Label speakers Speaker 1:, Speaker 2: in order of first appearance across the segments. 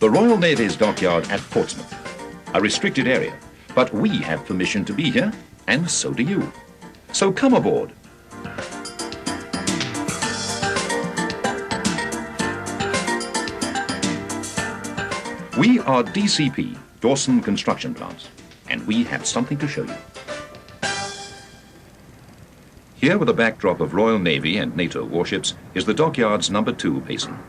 Speaker 1: The Royal Navy's dockyard at Portsmouth, a restricted area, but we have permission to be here, and so do you. So come aboard. We are DCP, Dawson Construction Plants, and we have something to show you. Here with a backdrop of Royal Navy and NATO warships is the dockyard's number 2 basin.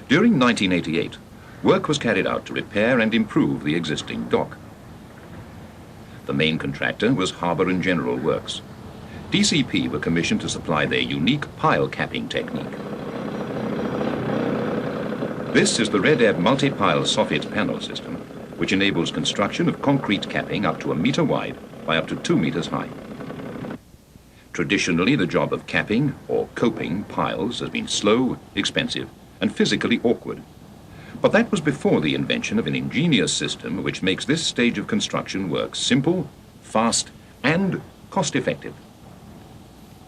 Speaker 1: During 1988, work was carried out to repair and improve the existing dock. The main contractor was Harbour and General Works. DCP were commissioned to supply their unique pile capping technique. This is the Red Ebb multi-pile soffit panel system, which enables construction of concrete capping up to 1 metre wide by up to 2 metres high. Traditionally, the job of capping or coping piles has been slow, expensive, and physically awkward. But that was before the invention of an ingenious system which makes this stage of construction work simple, fast, and cost-effective.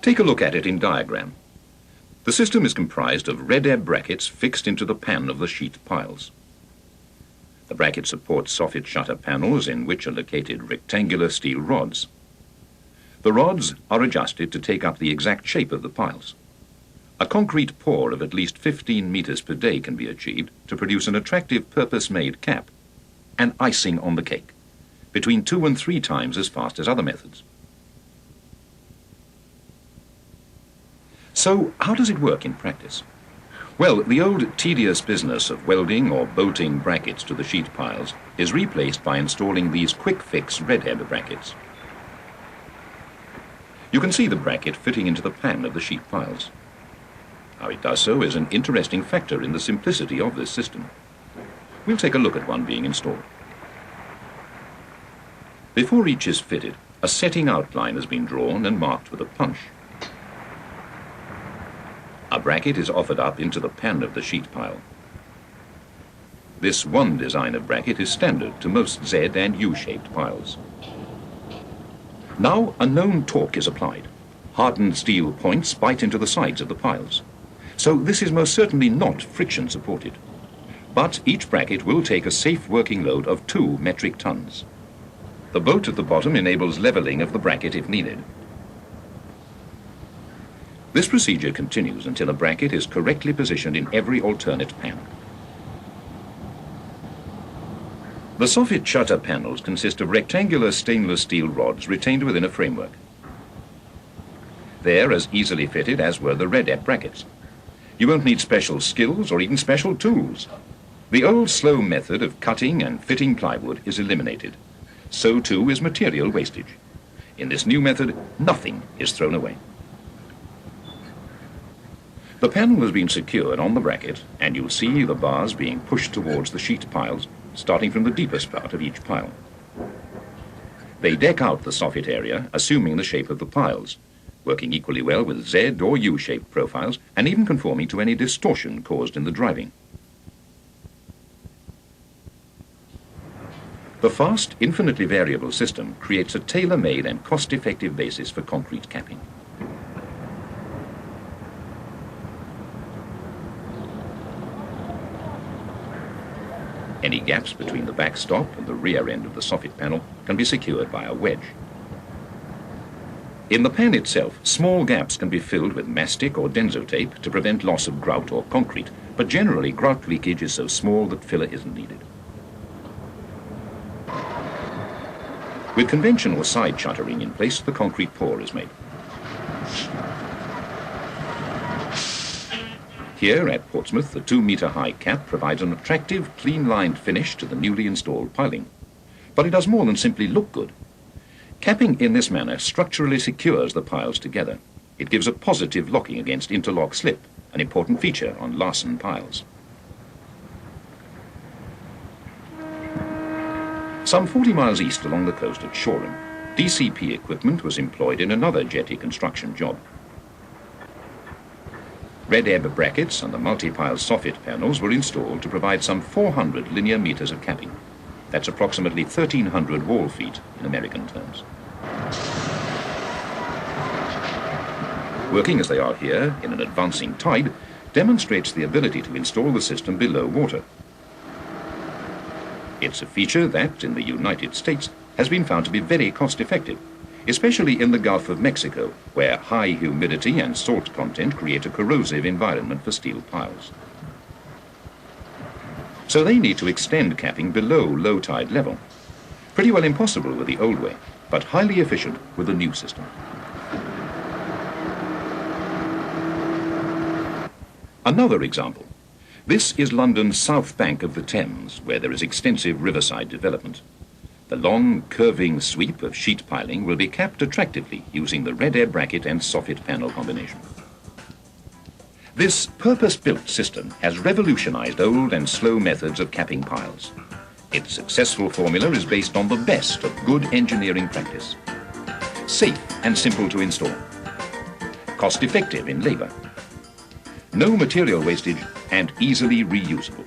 Speaker 1: Take a look at it in diagram. The system is comprised of Red Ebb brackets fixed into the pan of the sheet piles. The bracket supports soffit shutter panels in which are located rectangular steel rods. The rods are adjusted to take up the exact shape of the piles. A concrete pour of at least 15 meters per day can be achieved to produce an attractive purpose-made cap, and icing on the cake, between 2 and 3 times as fast as other methods. So, how does it work in practice? Well, the old tedious business of welding or bolting brackets to the sheet piles is replaced by installing these quick-fix Red Ebb brackets. You can see the bracket fitting into the pan of the sheet piles. How it does so is an interesting factor in the simplicity of this system. We'll take a look at one being installed. Before each is fitted, a setting outline has been drawn and marked with a punch. A bracket is offered up into the pan of the sheet pile. This one design of bracket is standard to most Z and U-shaped piles. Now a known torque is applied. Hardened steel points bite into the sides of the piles. So this is most certainly not friction supported. But each bracket will take a safe working load of 2 metric tons. The bolt at the bottom enables leveling of the bracket if needed. This procedure continues until a bracket is correctly positioned in every alternate pan. The soffit shutter panels consist of rectangular stainless steel rods retained within a framework. They're as easily fitted as were the Red Ebb brackets. You won't need special skills or even special tools. The old slow method of cutting and fitting plywood is eliminated. So too is material wastage. In this new method, nothing is thrown away. The panel has been secured on the bracket, and you'll see the bars being pushed towards the sheet piles, starting from the deepest part of each pile. They deck out the soffit area, assuming the shape of the piles, working equally well with Z or U-shaped profiles, and even conforming to any distortion caused in the driving. The fast, infinitely variable system creates a tailor-made and cost-effective basis for concrete capping. Any gaps between the backstop and the rear end of the soffit panel can be secured by a wedge. In the pan itself, small gaps can be filled with mastic or denso tape to prevent loss of grout or concrete, but generally grout leakage is so small that filler isn't needed. With conventional side shuttering in place, the concrete pour is made. Here at Portsmouth, the 2-metre-high cap provides an attractive, clean-lined finish to the newly installed piling. But it does more than simply look good. Capping in this manner structurally secures the piles together. It gives a positive locking against interlock slip, an important feature on Larsen piles. Some 40 miles east along the coast at Shoreham, DCP equipment was employed in another jetty construction job. Red Ebb brackets and the multi-pile soffit panels were installed to provide some 400 linear meters of capping. That's approximately 1,300 wall feet in American terms. Working as they are here in an advancing tide, demonstrates the ability to install the system below water. It's a feature that, in the United States, has been found to be very cost-effective, especially in the Gulf of Mexico, where high humidity and salt content create a corrosive environment for steel piles. So they need to extend capping below low tide level. Pretty well impossible with the old way, but highly efficient with the new system. Another example. This is London's south bank of the Thames, where there is extensive riverside development. The long, curving sweep of sheet piling will be capped attractively using the red air bracket and soffit panel combination. This purpose-built system has revolutionized old and slow methods of capping piles. Its successful formula is based on the best of good engineering practice. Safe and simple to install. Cost-effective in labor. No material wastage and easily reusable.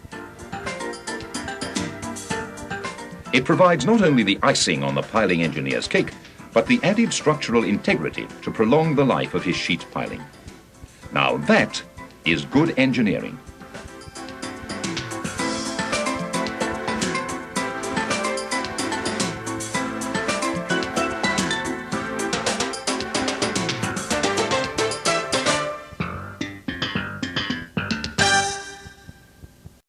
Speaker 1: It provides not only the icing on the piling engineer's cake, but the added structural integrity to prolong the life of his sheet piling. Now that is good engineering.